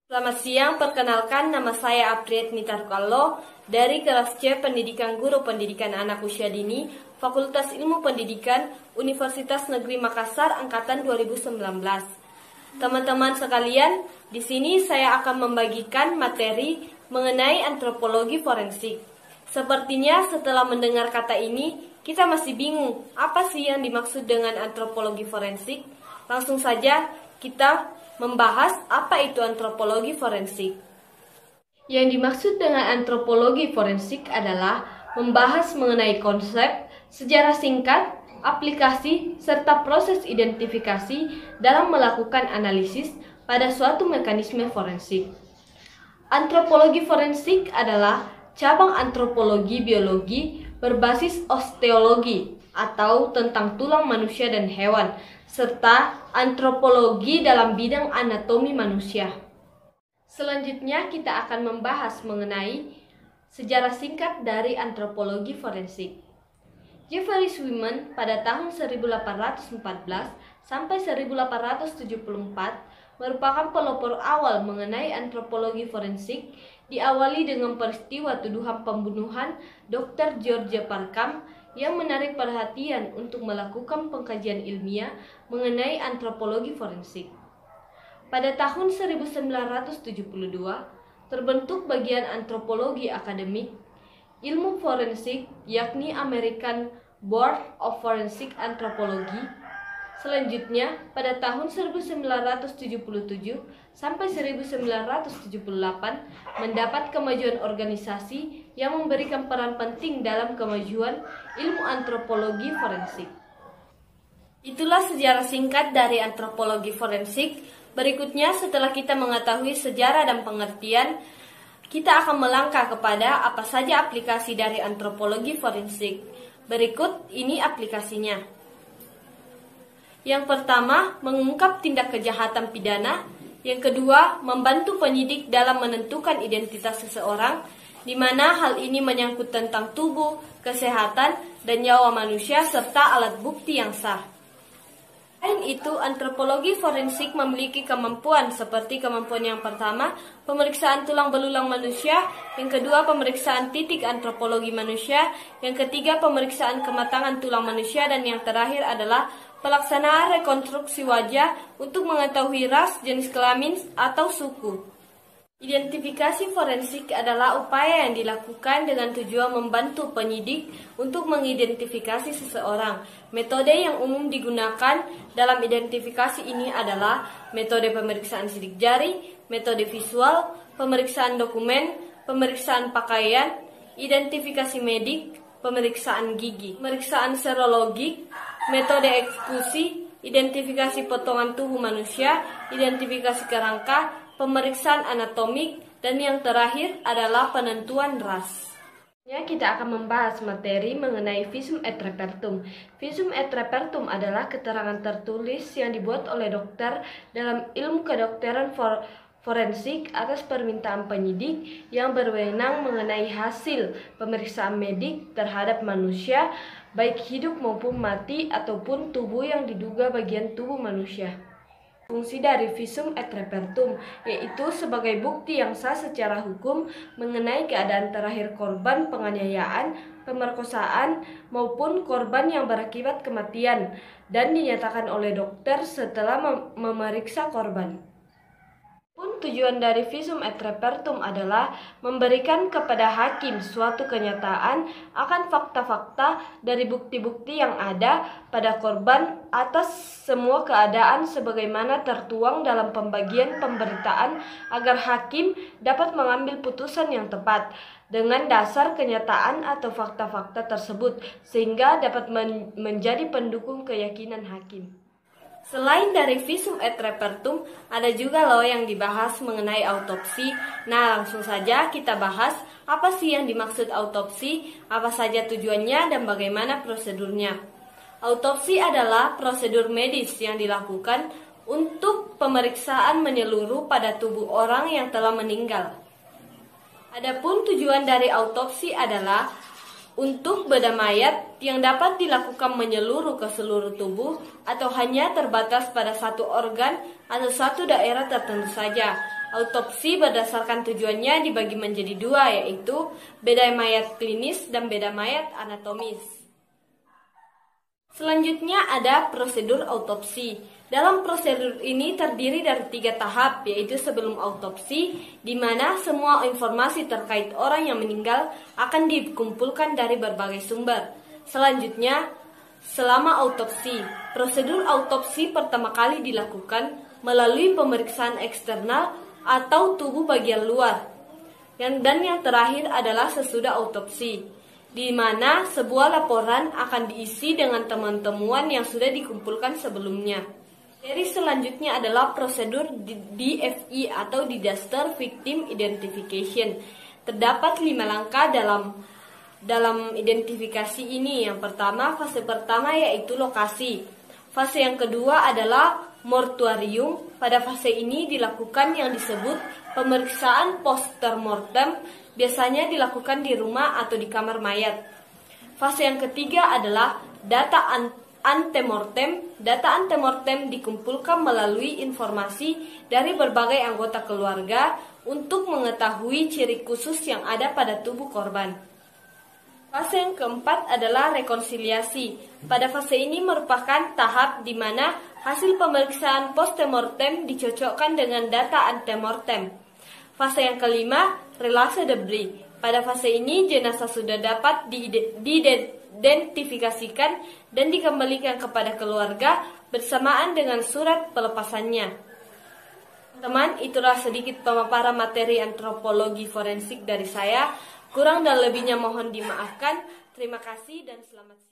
Selamat siang, perkenalkan nama saya Apriet Nitarkallo dari kelas C Pendidikan Guru Pendidikan Anak Usia Dini, Fakultas Ilmu Pendidikan, Universitas Negeri Makassar Angkatan 2019. Teman-teman sekalian, di sini saya akan membagikan materi mengenai antropologi forensik. Sepertinya setelah mendengar kata ini, kita masih bingung apa sih yang dimaksud dengan antropologi forensik. Langsung saja kita membahas apa itu antropologi forensik. Yang dimaksud dengan antropologi forensik adalah membahas mengenai konsep, sejarah singkat, aplikasi, serta proses identifikasi dalam melakukan analisis pada suatu mekanisme forensik. Antropologi forensik adalah cabang antropologi biologi berbasis osteologi atau tentang tulang manusia dan hewan, serta antropologi dalam bidang anatomi manusia. Selanjutnya kita akan membahas mengenai sejarah singkat dari antropologi forensik. Jeffrey Swiman pada tahun 1814 sampai 1874 merupakan pelopor awal mengenai antropologi forensik, diawali dengan peristiwa tuduhan pembunuhan Dr. George Parkham yang menarik perhatian untuk melakukan pengkajian ilmiah mengenai antropologi forensik. Pada tahun 1972, terbentuk bagian antropologi akademik ilmu forensik, yakni American Board of Forensic Anthropology. Selanjutnya, pada tahun 1977 sampai 1978 mendapat kemajuan organisasi yang memberikan peran penting dalam kemajuan ilmu antropologi forensik. Itulah sejarah singkat dari antropologi forensik. Berikutnya, setelah kita mengetahui sejarah dan pengertian, kita akan melangkah kepada apa saja aplikasi dari antropologi forensik. Berikut ini aplikasinya. Yang pertama, mengungkap tindak kejahatan pidana. Yang kedua, membantu penyidik dalam menentukan identitas seseorang, di mana hal ini menyangkut tentang tubuh, kesehatan, dan nyawa manusia serta alat bukti yang sah. Selain itu, antropologi forensik memiliki kemampuan seperti kemampuan yang pertama, pemeriksaan tulang belulang manusia, yang kedua, pemeriksaan titik antropologi manusia, yang ketiga, pemeriksaan kematangan tulang manusia, dan yang terakhir adalah pelaksanaan rekonstruksi wajah untuk mengetahui ras, jenis kelamin, atau suku. Identifikasi forensik adalah upaya yang dilakukan dengan tujuan membantu penyidik untuk mengidentifikasi seseorang. Metode yang umum digunakan dalam identifikasi ini adalah metode pemeriksaan sidik jari, metode visual, pemeriksaan dokumen, pemeriksaan pakaian, identifikasi medik, pemeriksaan gigi, pemeriksaan serologik, metode eksekusi, identifikasi potongan tubuh manusia, identifikasi kerangka, pemeriksaan anatomik, dan yang terakhir adalah penentuan ras. Kita akan membahas materi mengenai visum et repertum. Visum et repertum adalah keterangan tertulis yang dibuat oleh dokter dalam ilmu kedokteran forensik atas permintaan penyidik yang berwenang mengenai hasil pemeriksaan medik terhadap manusia, baik hidup maupun mati ataupun tubuh yang diduga bagian tubuh manusia. Fungsi dari visum et repertum yaitu sebagai bukti yang sah secara hukum mengenai keadaan terakhir korban penganiayaan, pemerkosaan, maupun korban yang berakibat kematian dan dinyatakan oleh dokter setelah memeriksa korban. Tujuan dari visum et repertum adalah memberikan kepada hakim suatu kenyataan akan fakta-fakta dari bukti-bukti yang ada pada korban atas semua keadaan sebagaimana tertuang dalam pembagian pemberitaan agar hakim dapat mengambil putusan yang tepat dengan dasar kenyataan atau fakta-fakta tersebut sehingga dapat menjadi pendukung keyakinan hakim. Selain dari visum et repertum, ada juga loh yang dibahas mengenai autopsi. Nah, langsung saja kita bahas apa sih yang dimaksud autopsi, apa saja tujuannya, dan bagaimana prosedurnya. Autopsi adalah prosedur medis yang dilakukan untuk pemeriksaan menyeluruh pada tubuh orang yang telah meninggal. Adapun tujuan dari autopsi adalah untuk bedah mayat yang dapat dilakukan menyeluruh ke seluruh tubuh atau hanya terbatas pada satu organ atau satu daerah tertentu saja. Autopsi berdasarkan tujuannya dibagi menjadi dua, yaitu beda mayat klinis dan beda mayat anatomis. Selanjutnya ada prosedur autopsi. Dalam prosedur ini terdiri dari 3 tahap, yaitu sebelum autopsi, di mana semua informasi terkait orang yang meninggal akan dikumpulkan dari berbagai sumber. Selanjutnya, selama autopsi. Prosedur autopsi pertama kali dilakukan melalui pemeriksaan eksternal atau tubuh bagian luar. Dan yang terakhir adalah sesudah autopsi, di mana sebuah laporan akan diisi dengan temuan-temuan yang sudah dikumpulkan sebelumnya. Seri selanjutnya adalah prosedur DFI atau Disaster Victim Identification. Terdapat 5 langkah dalam identifikasi ini. Yang pertama, fase pertama yaitu lokasi. Fase yang kedua adalah mortuarium. Pada fase ini dilakukan yang disebut pemeriksaan post-mortem, biasanya dilakukan di rumah atau di kamar mayat. Fase yang ketiga adalah data antemortem. Data antemortem dikumpulkan melalui informasi dari berbagai anggota keluarga untuk mengetahui ciri khusus yang ada pada tubuh korban. Fase yang keempat adalah rekonsiliasi. Pada fase ini merupakan tahap di mana hasil pemeriksaan post-mortem dicocokkan dengan data antemortem. Fase yang kelima, relase debris. Pada fase ini jenazah sudah dapat diidentifikasikan dan dikembalikan kepada keluarga bersamaan dengan surat pelepasannya. Teman, itulah sedikit pemaparan materi antropologi forensik dari saya. Kurang dan lebihnya mohon dimaafkan. Terima kasih dan selamat siang.